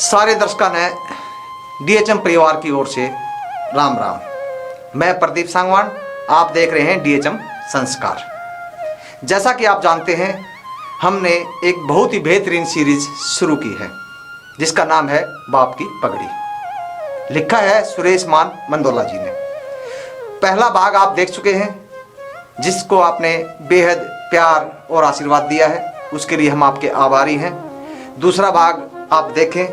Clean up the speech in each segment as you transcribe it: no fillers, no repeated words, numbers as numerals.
सारे दर्शकों ने डीएचएम परिवार की ओर से राम राम। मैं प्रदीप सांगवान, आप देख रहे हैं डीएचएम संस्कार। जैसा कि आप जानते हैं, हमने एक बहुत ही बेहतरीन सीरीज शुरू की है जिसका नाम है बाप की पगड़ी। लिखा है सुरेश मान मंदोला जी ने। पहला भाग आप देख चुके हैं जिसको आपने बेहद प्यार और आशीर्वाद दिया है, उसके लिए हम आपके आभारी हैं। दूसरा भाग आप देखें,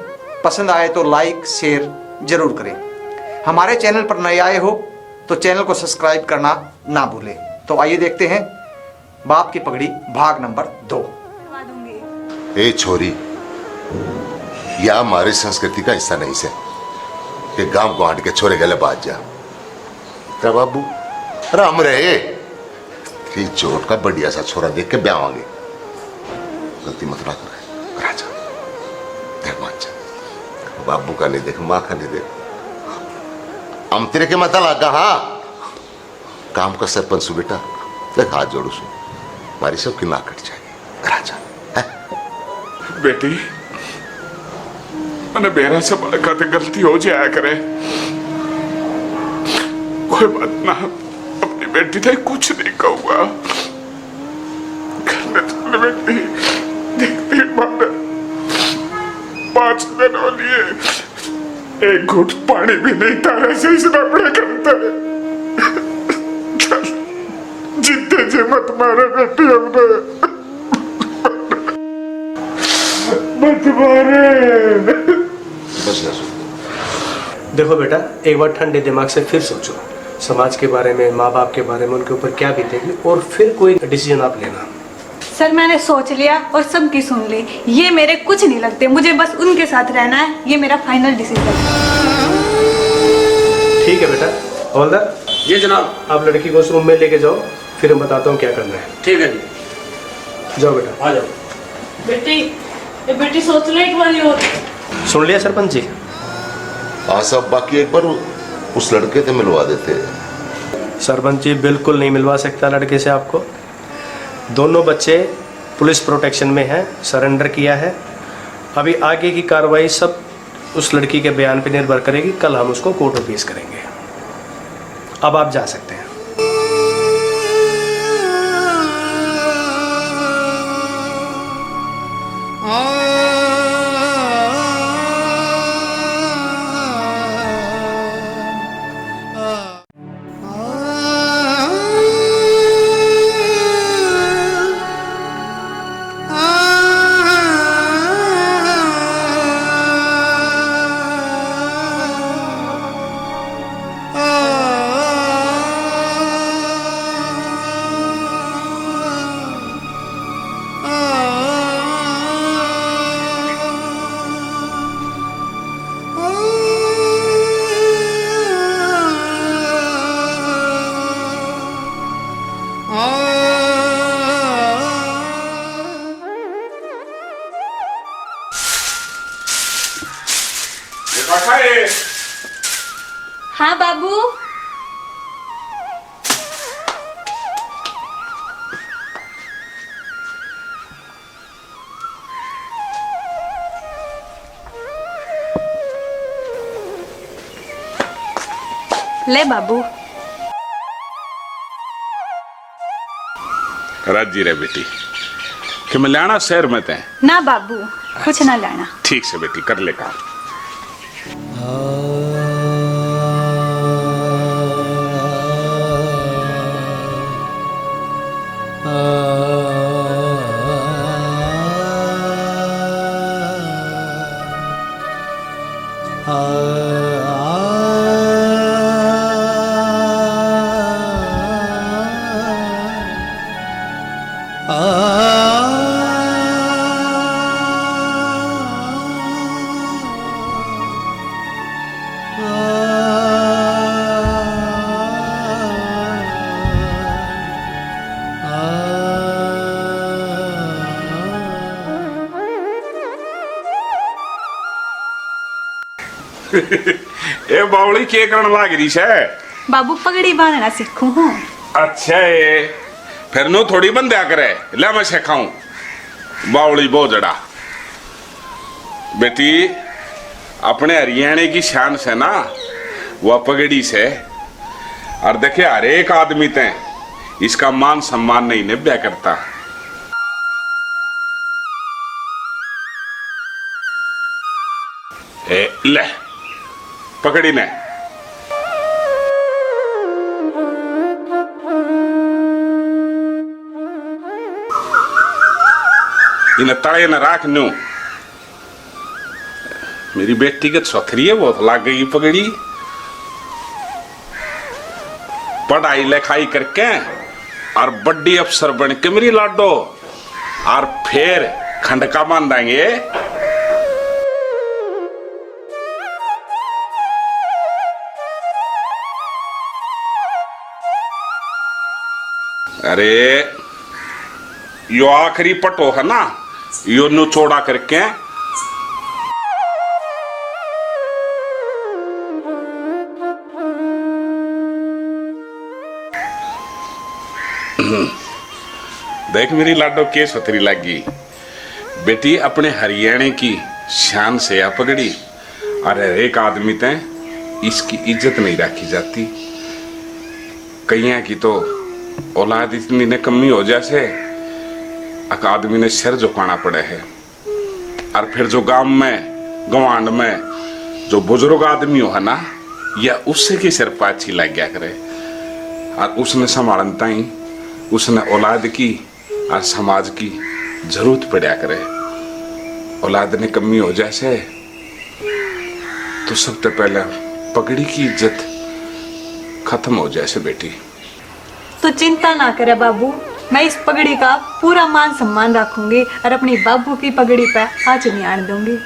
पसंद आए तो लाइक शेयर जरूर करें। हमारे चैनल पर नए आए हो तो चैनल को सब्सक्राइब करना ना भूलें। तो आइए देखते हैं बाप की पगड़ी भाग नंबर 2। ए छोरी, यह हमारी संस्कृति का हिस्सा नहीं से कि गांव गांड के छोरे गले बाज जा। क्या बाबू राम रहे, तेरी जोट का बढ़िया सा छोरा देख के ब्यावांगे। गलती मत ना करे, राजा देख मान जा। बाबू का नहीं देख, माँ का नहीं देख। हम तेरे के मत लगा। हाँ, काम का सरपंच बेटा देख, हाथ जोड़ू सु हमारी सबकी नाक कट जाएगी। राजा बेटी, मैंने बेरा से बड़ा खाते गलती हो जाया करे, कोई बात ना। अपनी बेटी ने कुछ नहीं कहूंगा। बेटी देखती माने 5 दिन हो लिए एक घुट पानी भी नहीं तारे से इस रबड़े करता है। जितने जे मत मारे बेटी, हमने मत मारे। देखो बेटा, एक बार ठंडे दिमाग से फिर सोचो, समाज के बारे में, माँ बाप के बारे में, उनके ऊपर क्या बीतेगी, और फिर कोई डिसीजन आप लेना। सर, मैंने सोच लिया और सबकी सुन ली। ये मेरे कुछ नहीं लगते, मुझे बस उनके साथ रहना है। ये मेरा फाइनल डिसीजन है। ठीक है बेटा। हवलदार जी जनाब। आप लड़की को उस रूम में लेके जाओ, फिर हम बताता हूँ क्या करना है। ठीक है जी। जाओ बेटा। आ जाओ। बेटी सोच ले एक बार और। सुन लिया सरपंच जी? हाँ सब, बाकी एक बार उस लड़के से मिलवा देते। सरपंच जी बिल्कुल नहीं मिलवा सकता लड़के से आपको। दोनों बच्चे पुलिस प्रोटेक्शन में हैं, सरेंडर किया है। अभी आगे की कार्रवाई सब उस लड़की के बयान पर निर्भर करेगी। कल हम उसको कोर्ट में पेश करेंगे। अब आप जा सकते हैं। हाँ बाबू। ले बाबू। राजी रे बेटी कि मैं लाना शहर में तय ना बाबू, कुछ ना लाना। ठीक से बेटी, कर ले काम। ए बावली के करन लाग रही है? बाबू पगड़ी बांधना सीखू हूँ। अच्छा है, फिर नो थोड़ी बंदा करे, ले मैं सिखाऊं। बावली बहुत जड़ा बेटी, अपने हरियाणा की शान से ना वह पगड़ी से। और देखे हर एक आदमी ते इसका मान सम्मान नहीं निभ्या करता। ले पकड़ी ने। इन तड़े न राख न्यू। मेरी बेटी के चौथरी है बहुत लाग गई पगड़ी। पढ़ाई लिखाई करके और बड्डी अफसर बन के मेरी लाडो और फिर खंडका मान देंगे। अरे यो आखिरी पटो है ना, यो नु चौड़ा करके देख मेरी लाडो के सतरी लगी। बेटी अपने हरियाणा की शान से आ पगड़ी। अरे एक आदमी ते इसकी इज्जत नहीं रखी जाती। कईया की तो औलाद इतनी ने कमी हो जैसे एक आदमी ने सिर झुकाना पड़े है। और फिर जो गांव में गवांड में जो बुजुर्ग आदमी हो है ना, या उससे की सिर पाछी लग गया करे। और उसने संभालता ही उसने औलाद की और समाज की जरूरत पड़ा करे। औलाद ने कमी हो जैसे तो सबसे पहले पगड़ी की इज्जत खत्म हो जैसे बेटी। तो चिंता ना करे बाबू, मैं इस पगड़ी का पूरा मान सम्मान रखूंगी और अपनी बाबू की पगड़ी पे आंच नहीं आने दूंगी।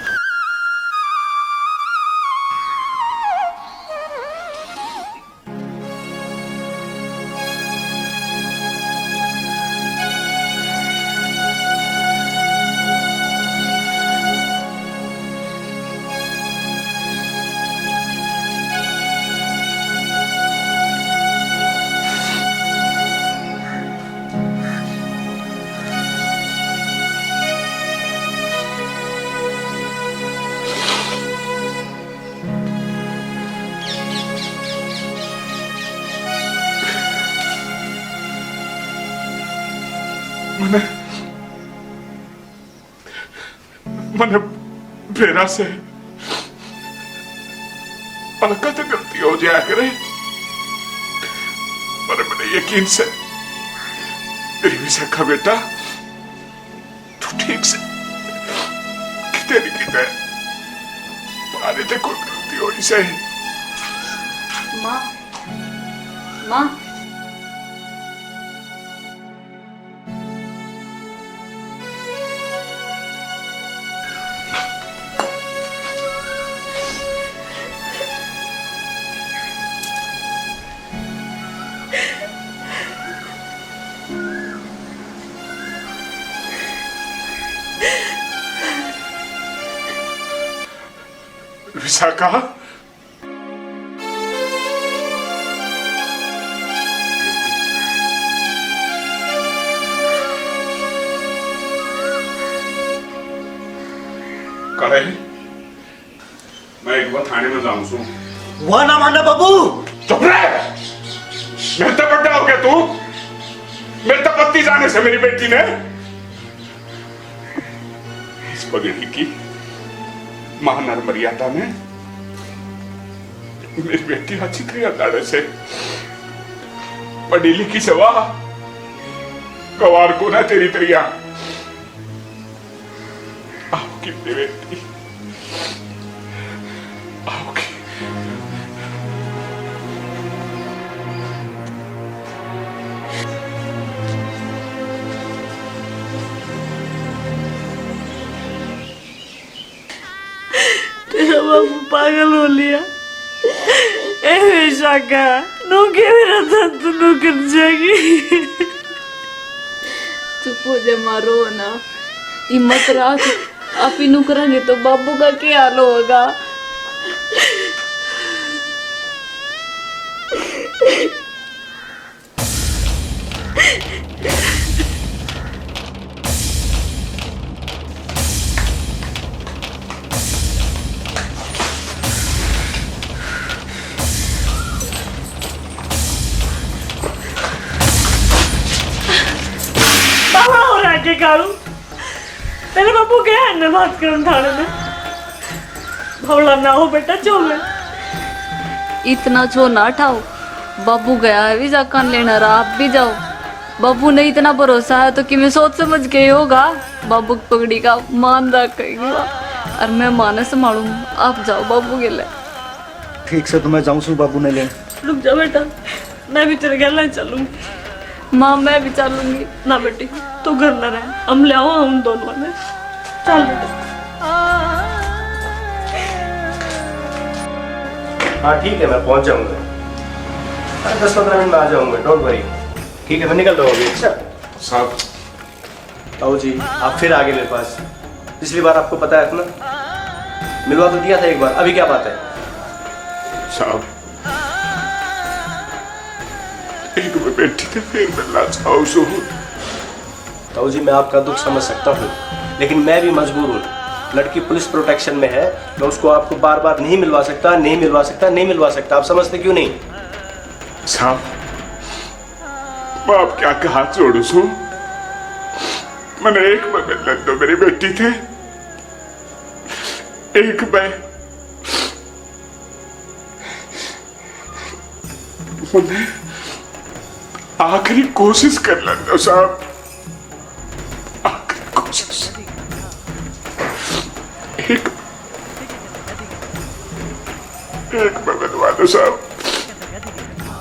मैंने बेरा से अलग तो गलती हो जाया करे, पर मैंने यकीन से तेरी विशाखा बेटा तू ठीक से कितने नहीं कितने मारे थे कोई गलती होनी से। माँ माँ विशाखा करे मैं एक बार थाने में जाऊं सू। वह ना मानना बाबू। चुप रहे। मेरे तो बड्डा हो गया तू। मेरे तो पत्ती जाने से मेरी बेटी ने इस पगड़ी की महान मर्यादा में मेरी बेटी अच्छी क्रिया दाड़े से पढ़ी लिखी सवा गवार को ना तेरी त्रिया आओगी मेरी बेटी आओगी। तेरा बाबू पागल हो लिया। ए विशाखा नो के मेरा दर्द नो कर जाएगी। चुप हो जा मारो ना, हिम्मत रख। आप ही नु करेंगे तो बाबू का क्या हाल होगा। तेरे बाबू क्या है ने बात करन थाने में भवला ना हो बेटा चल इतना छो ना उठाओ, बाबू गया है वीजा कान लेना रहा, आप भी जाओ। बाबू ने इतना भरोसा है तो कि मैं सोच समझ के ही होगा, बाबू की पगड़ी का मान रखेगी और मैं माने संभालू। आप जाओ बाबू के लिए। ठीक से तो मैं जाऊँ सु बाबू ने लेने। रुक जा बेटा, मैं भी तेरे गले चलूंगी। माँ मैं भी चलूंगी। ना बेटी तू घर न रहे, हम ले आओ हम दोनों ने। चल बेटा। हाँ ठीक है, मैं पहुंच जाऊंगा। 10-15 मिनट में आ जाऊंगा, डोंट वरी। ठीक है, मैं निकल रहा हूँ अभी। अच्छा साहब। ताऊ जी, आप फिर आ गए मेरे पास। पिछली बार आपको पता है ना, मिलवा तो दिया था एक बार, अभी क्या बात है? साहब एक बेटी के फिर मिलना चाहो सो। ताऊ जी, मैं आपका दुख समझ सकता हूँ, लेकिन मैं भी मजबूर हूँ। लड़की पुलिस प्रोटेक्शन में है, मैं उसको आपको बार बार नहीं मिलवा सकता, नहीं मिलवा सकता, नहीं मिलवा सकता। आप समझते क्यों नहीं? साहब मैं आप क्या कहा जोड़ू सू, मैंने एक में मिलने दो मेरी बेटी थे, एक में मैंने आखिरी कोशिश कर लें दो साहब, आखिरी कोशिश। एक में मिलवा दो साहब,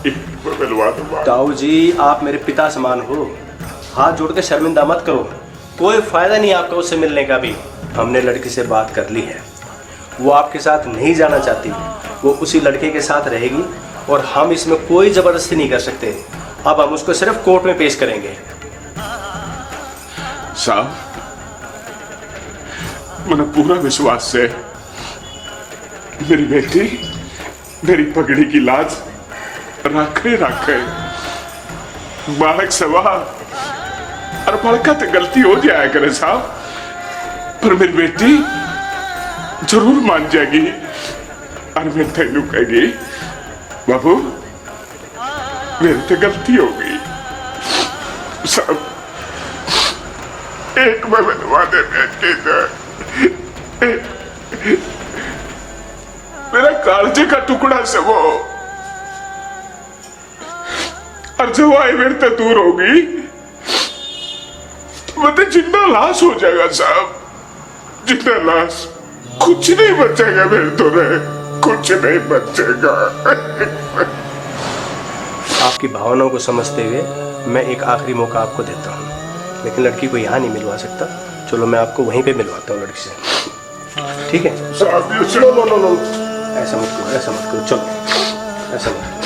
एक में मिलवा दो। ताऊ जी, आप मेरे पिता समान हो, हाथ जोड़ के शर्मिंदा मत करो। कोई फायदा नहीं आपका उससे मिलने का भी। हमने लड़की से बात कर ली है, वो आपके साथ नहीं जाना चाहती, वो उसी लड़के के साथ रहेगी और हम इसमें कोई जबरदस्ती नहीं कर सकते। अब हम उसको सिर्फ कोर्ट में पेश करेंगे। साहब मैंने पूरा विश्वास से मेरी बेटी मेरी पगड़ी की लाज रखे बालक सवा और बालका तो गलती हो जाया करे साहब, पर मेरी बेटी जरूर मान जाएगी और मैं तेनू कहेगी बाबू मेरी तो गलती हो गई। सब एक में बनवा दे बेटी से, मेरा कालजे का टुकड़ा से वो, और जब आई मेरे से दूर होगी मैं तो जिंदा लाश हो जाएगा साहब, जिंदा लाश। कुछ नहीं बचेगा मेरे तो रहे, कुछ नहीं बचेगा। आपकी भावनाओं को समझते हुए मैं एक आखिरी मौका आपको देता हूँ, लेकिन लड़की को यहाँ नहीं मिलवा सकता। चलो मैं आपको वहीं पे मिलवाता हूँ लड़की से, ठीक है? नो नो नो, ऐसा मत करो, ऐसा मत करो, चलो ऐसा मत करो।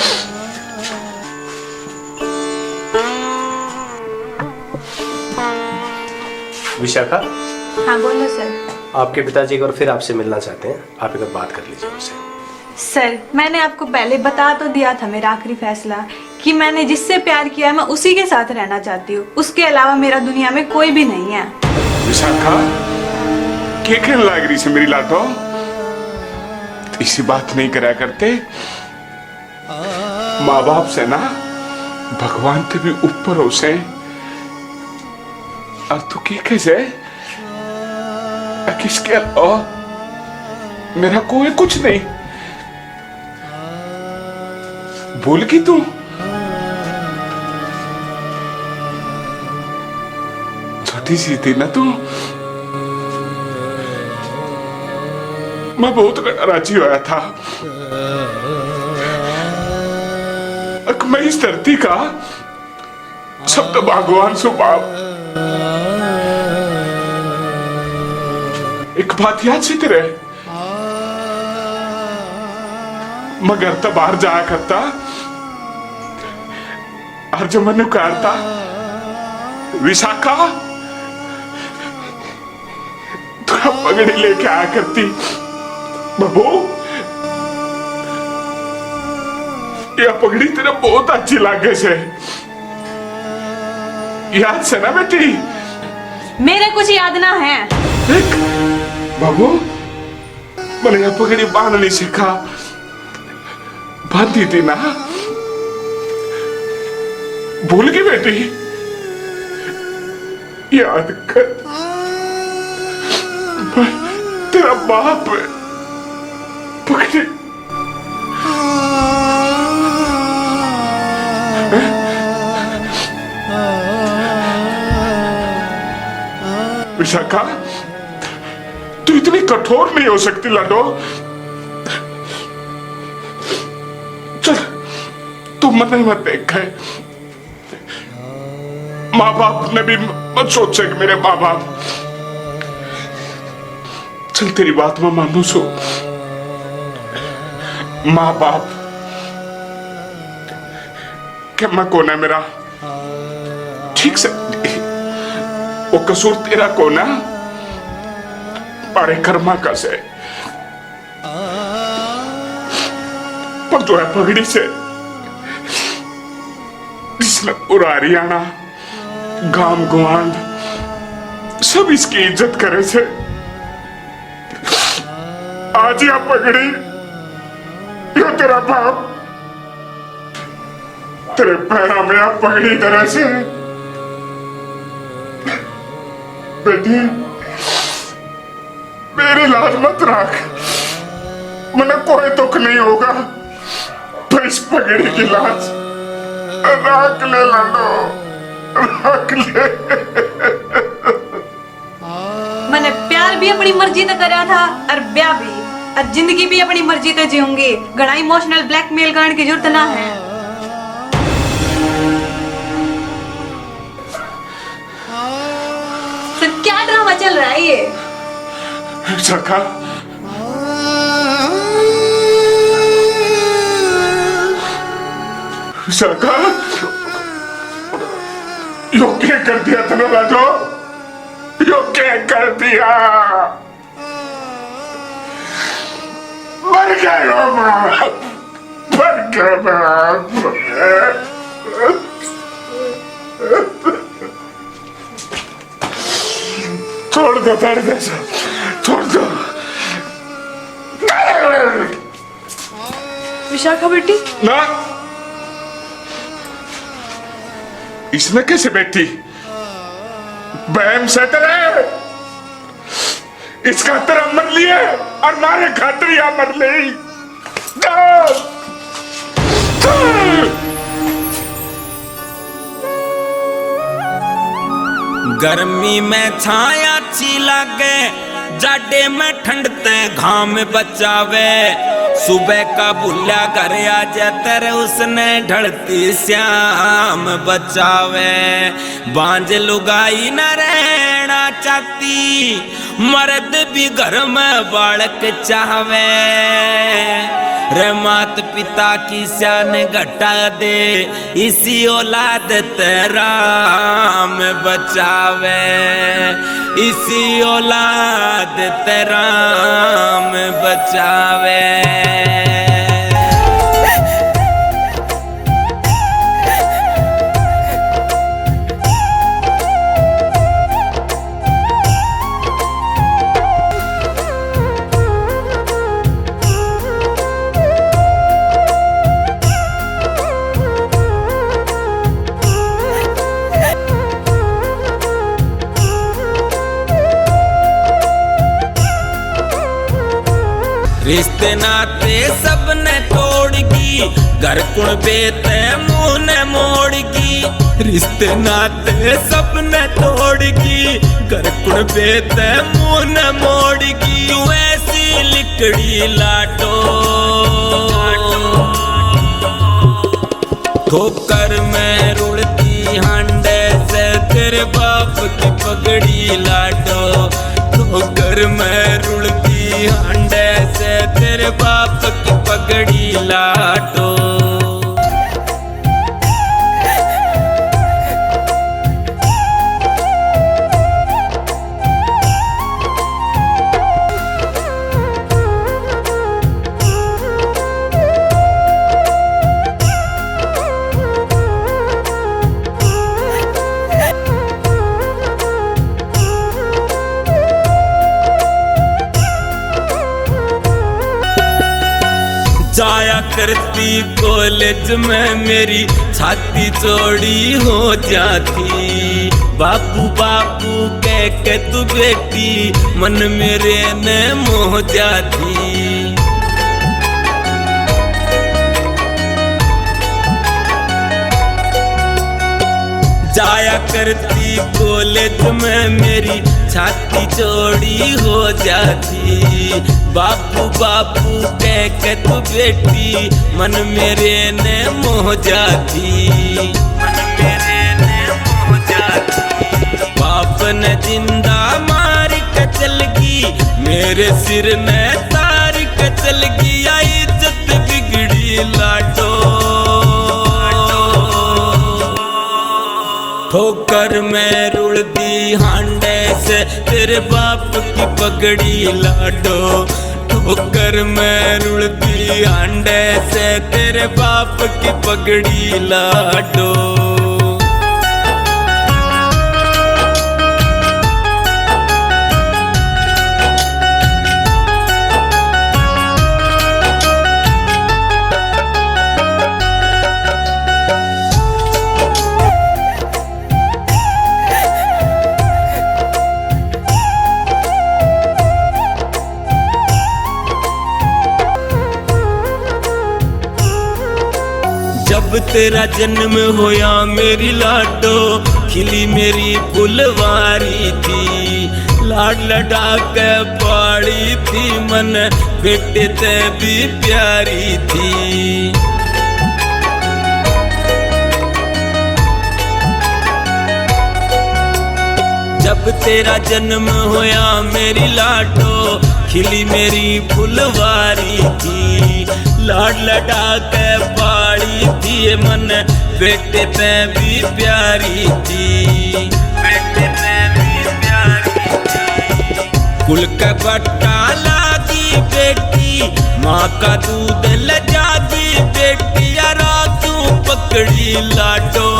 विशाखा, हाँ बोलो सर। आपके पिताजी एक बार फिर आपसे मिलना चाहते हैं, आप एक बार बात कर लीजिए उनसे। सर मैंने आपको पहले बता तो दिया था मेरा आखिरी फैसला कि मैंने जिससे प्यार किया है मैं उसी के साथ रहना चाहती हूँ, उसके अलावा मेरा दुनिया में कोई भी नहीं है। विशाखा क्या कहने लग रही से मेरी लाटो, इसी बात नहीं करा करते। माँ बाप से ना भगवान से भी ऊपर हो से, और तू कैसे किसके अलावा मेरा कोई कुछ नहीं। बोल की तू छोटी सी थी ना तू, मैं बहुत राजी होया था। मैं इस धरती का सब तो भगवान सो बाप। एक बात याद से तेरे, मैं घर तो बाहर जाया करता और जब मैंने कहता विशाखा तो पगड़ी लेके आया करती, बाबू यह पगड़ी तेरा बहुत अच्छी लागे से, याद से ना बेटी? मेरे कुछ याद ना है। देख बाबू मैंने यह पगड़ी बांधनी सीखा, बांधी थी ना, भूल गई बेटी? याद कर मैं तेरा बाप है। पगड़ी विशाखा, तू इतनी कठोर नहीं हो सकती लाडो। चल तू मन मत देख गए, माँ बाप ने भी मत सोचे कि मेरे माँ बाप। चल तेरी बात मैं मानू सो, माँ बाप क्या मैं कौन है मेरा, ठीक से वो कसूर तेरा कौन है, पारे कर्मा का से। पर जो है पगड़ी से जिसने पूरा हरियाणा गांव गुआंड सब इसकी इज्जत करे से, आज या पगड़ी यो तेरा बाप तेरे पैरों में आप पगड़ी तरह से। बेटी मेरी लाज मत रख, मुझे कोई दुख नहीं होगा, तो इस पगड़ी की लाज रख ले लाडो, रख ले। मैंने प्यार भी अपनी मर्जी से करा था और ब्याह भी, और जिंदगी भी अपनी मर्जी से जीऊंगी। घना इमोशनल ब्लैकमेल करने की जरूरत ना है। तो क्या ड्रामा चल रहा है ये? सखा सखा, यो क्या कर दिया तूने राजो, यो क्या कर दिया, मर गए हो बाप, मर गए बाप। छोड़ दो छोड़ दो। विशाखा बेटी, ना इसने कैसे बैठी, बहम से तेरे इसका तेरा मर लिए और मारे खातरिया मर ली। गर्मी में छाया अच्छी लागे, जाडे में ठंडते घाम बचावे, सुबह का भूला घर आ जातर उसने ढलती श्याम बचावे। बांझ लुगाई न रहना चाहती, मर्द भी घर में बालक चाहवे, रे मात पिता की शान घटा दे, इसी औलाद तेराम बचावे, इसी औलाद तेराम बचावे। रिश्ते नाते सबने तोड़गी, घर कुण बेते मुंह ने मोड़गी, रिश्ते नाते सबने तोड़गी, घर कुण बेते मुंह ने मोड़गी। तू ऐसी लिकड़ी लाडो, ठोकर में रुड़ती हांडे से तेरे बाप की पगड़ी लाडो, ठोकर में रुड़ती हांडे से तेरे बाप की पगड़ी लाडो। जाया करती कॉलेज में मेरी छाती चौड़ी हो जाती, बाप बाबू बाबू कह के तू बेटी मन मेरे ने मोह जाती। जाया करती कॉलेज में मेरी छाती चौड़ी हो जाती। बापू बापू कह के तू बेटी मन मेरे ने मोह जाती। मन मेरे ने मोह जाती। बाप ने जिंदा मार के चल गई मेरे सिर ने तार के चल गई। इज्जत बिगड़ी लाडो ठोकर में रुड़ दी हांडे से तेरे बाप की पगड़ी लाडो। ठोकर में रुड़ दी हांडे से तेरे बाप की पगड़ी लाडो। जब तेरा जन्म होया मेरी लाडो खिली मेरी फुलवारी थी। लाड लड़ा के पाड़ी थी मन बेटे ते भी प्यारी थी। जब तेरा जन्म होया मेरी लाडो खिली मेरी फुलवारी थी। लाड लड़ा के पाड़ी थी मन बेटे ते भी प्यारी थी। बेटे ते भी प्यारी थी। कुल का बट्टा लागी बेटी माँ का दूध ले जागी बेटी। यारा तू पकड़ी लाडो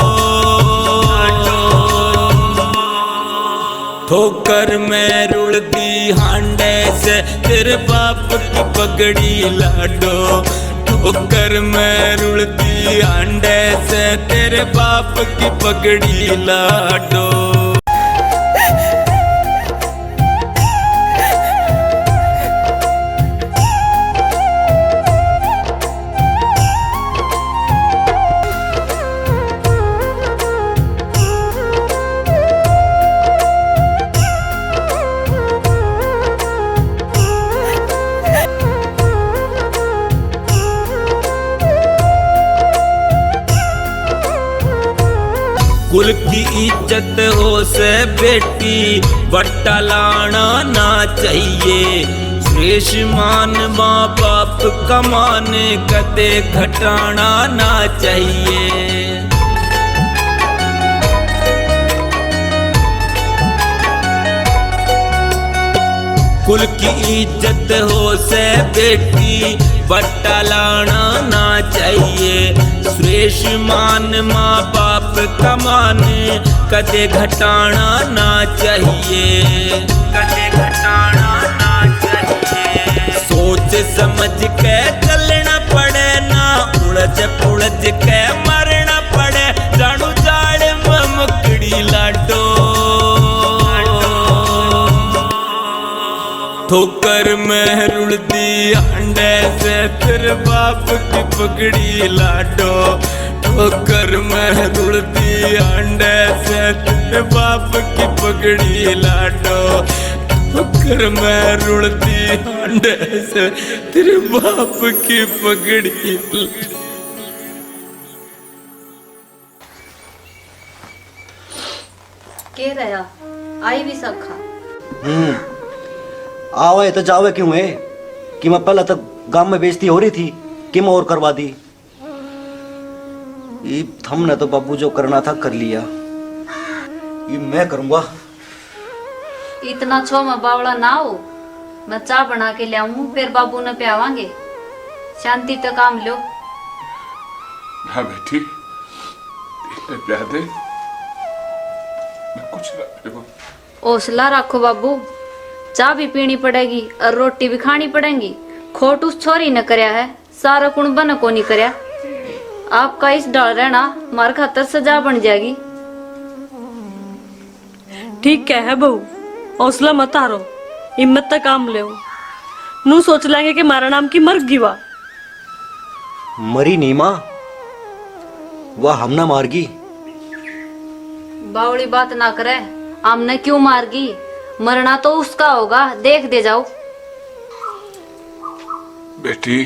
ठोकर में रुड़ दी हांडे से तेरे बाप की पगड़ी लाडो। ठोकर में रुड़ दी हांडे से तेरे बाप की पगड़ी लाडो। कुल की इज्जत हो से बेटी बट्टा लाना ना चाहिए। श्रेष्ठ मान माँ बाप कमाने कदे घटाना ना चाहिए। कुल की इज्जत हो से बेटी बट्टा लाना ना चाहिए। श्रेष्ठ मान माँ बाप कमाने कदे घटाना ना चाहिए। कदे घटाना ना चाहिए। सोच समझ के चलना पड़े ना उलझ पुलझ के मरना पड़े। जानू जाड़ में मकड़ी लाडो ठोकर में रुड़ दी हांडे से तेरे बाप की पगड़ी लाडो। ठोकर में रुड़ दी हांडे से तेरे बाप की पगड़ी लाडो। ठोकर में रुड़ दी हांडे से तेरे बाप की पगड़ी। के रहा आई भी सखा। आवे तो जावे क्यों है कि मैं पहले तक गांव में बेइज्जती हो रही थी कि मैं और करवा दी। ये हमने तो बाबू जो करना था कर लिया। ये मैं करूंगा। इतना छो में बावड़ा ना हो। मैं चाय बना के लाऊं फिर बाबू ने पियावांगे। शांति तो काम लो। हाँ बेटी प्या दे मैं कुछ ना। हौसला रखो बाबू। चाय भी पीनी पड़ेगी और रोटी भी खानी पड़ेगी। खोट उस छोरी ने करया है सारा कुण बन को नहीं करया। आपका इस डर रहना मार खातर सजा बन जाएगी। ठीक क्या है बहू, हौसला मत हारो, हिम्मत तक काम ले। नू सोच लेंगे कि मारा नाम की मर गिवा। मरी नहीं माँ, वह हम ना मारगी। बावड़ी बात ना करे, हमने क्यों मारगी? मरना तो उसका होगा, देख दे जाओ। बेटी,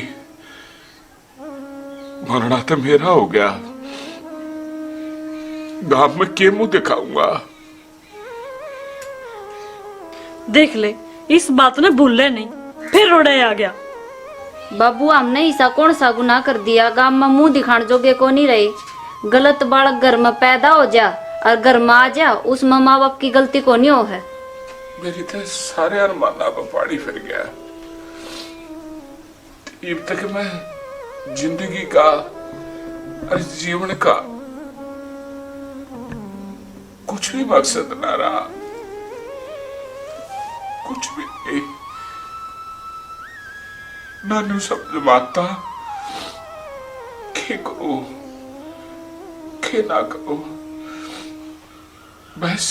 मरना तो मेरा हो गया, गांव में के मुंह दिखाऊंगा? देख ले, इस बात ने भूल ले नहीं, फिर रोड़े आ गया। बाबू हमने ऐसा कौन सा गुनाह कर दिया, गांव में मुंह दिखाने जोगे को नहीं रही। गलत बालक घर में पैदा हो जा और घर में आ जा, उसमें माँ बाप की गलती को नहीं हो है। मेरी तो सारे अरमाना पर पानी फिर गया। अब तक मैं जिंदगी का और जीवन का कुछ भी मकसद ना रहा, कुछ भी नहीं। नानू समझ माता के करो के ना करो, बस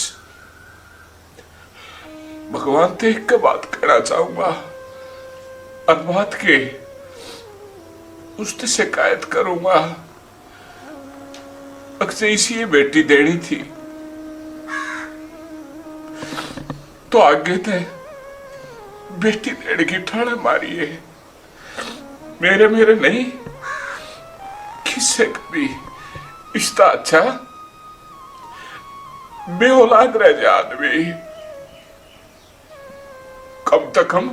भगवान से एक बात कहना चाहूंगा, और बात के उससे शिकायत करूंगा। अक्सर इसी बेटी देनी थी तो आगे थे बेटी देने की ठाणे मारी है। मेरे नहीं, किससे कभी इसका अच्छा बेऔलाद रह जाए आदमी, कम से कम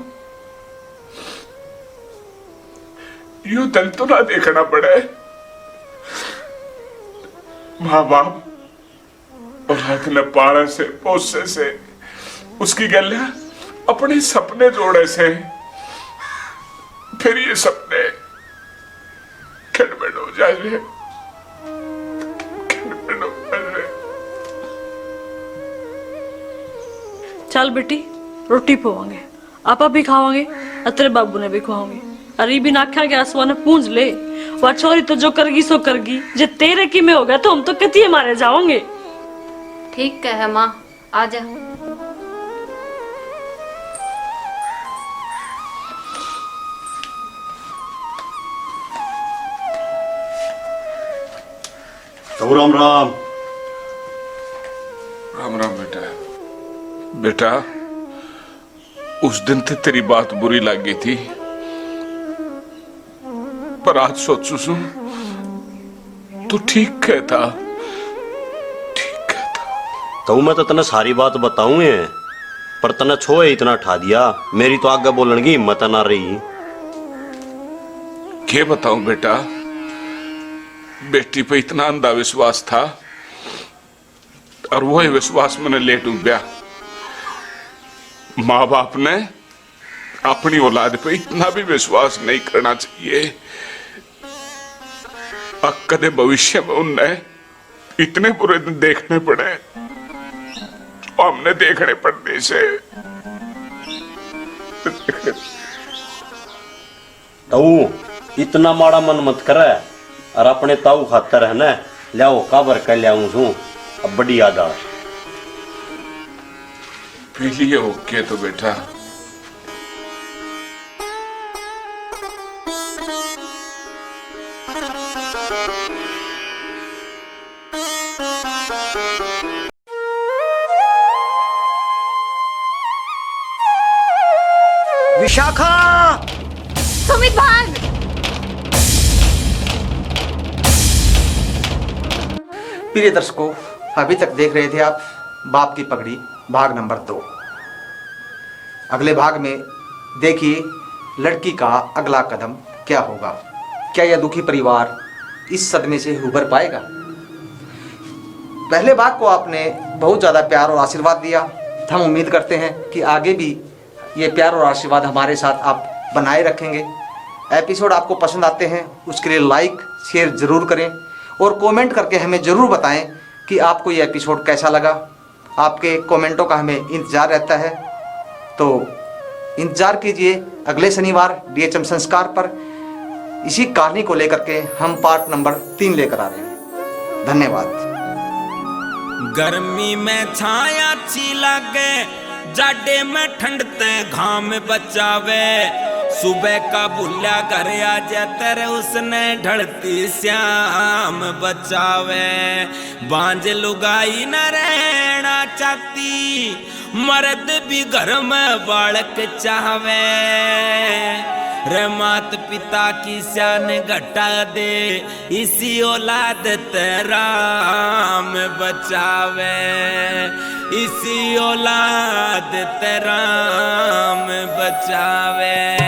यूं दिल तो ना देखना पड़े। माँ बाप औलाद ने पाले से पोसे से उसकी गलियां अपने सपने जोड़े से, फिर ये सपने खिड़मिड़ हो जाए, खिड़मिड़ हो जाए। चल बेटी, रोटी पोवांगे, आपा भी खावांगे और तेरे बाबू ने भी खुआओगे। अरे भी नाख्या के आसमान ने पूंछ ले, वह छोरी तो जो करगी सो करगी, जे तेरे की में होगा तो हम तो कतिये मारे जाओगे। ठीक है माँ, आजा। तो राम राम। राम राम बेटा। बेटा, उस दिन तो तेरी बात बुरी लगी थी, पर आज सोचू सू तू ठीक कहता, ठीक कहता। तो मैं तो तने सारी बात बताऊं है, पर तने छोए इतना ठा दिया, मेरी तो आगे बोलने की हिम्मत ना रही। क्या बताऊं बेटा, बेटी पे इतना अंधा विश्वास था और वही विश्वास मैंने ले डूबा। माँ बाप ने अपनी औलाद पे इतना भी विश्वास नहीं करना चाहिए। कदे भविष्य में उन्हें इतने बुरे दिन देखने पड़े तो हमने देखने पड़ने से। ताऊ इतना माड़ा मन मत करे, और अपने ताऊ खातर है ना लियाओ काबर कर लियाऊं छू, अब बड़ी याद आ। पी लिए ओके तो बेटा। विशाखा! सुमित भाग! प्रिय दर्शकों, अभी तक देख रहे थे आप बाप की पगड़ी भाग नंबर 2। अगले भाग में देखिए लड़की का अगला कदम क्या होगा। क्या यह दुखी परिवार इस सदमे से उबर पाएगा? पहले भाग को आपने बहुत ज़्यादा प्यार और आशीर्वाद दिया। हम उम्मीद करते हैं कि आगे भी ये प्यार और आशीर्वाद हमारे साथ आप बनाए रखेंगे। एपिसोड आपको पसंद आते हैं उसके लिए लाइक शेयर ज़रूर करें और कमेंट करके हमें ज़रूर बताएं कि आपको ये एपिसोड कैसा लगा। आपके कमेंटों का हमें इंतज़ार रहता है, तो इंतज़ार कीजिए अगले शनिवार डीएचएम संस्कार पर। इसी कहानी को लेकर के हम पार्ट नंबर 3 लेकर आ रहे हैं। धन्यवाद। गर्मी में छाया अच्छी लागे, जाडे में ठंड ते घाम बचावे। सुबह का भूल्या घर आ जातर उसने ढलती श्याम बचावे। बांझ लुगाई न रहना चाहती, मर्द भी घर में बालक चाहवे। रे मात पिता की शान घटा दे, इसी औलाद राम बचावे। इसी औलाद राम बचावे।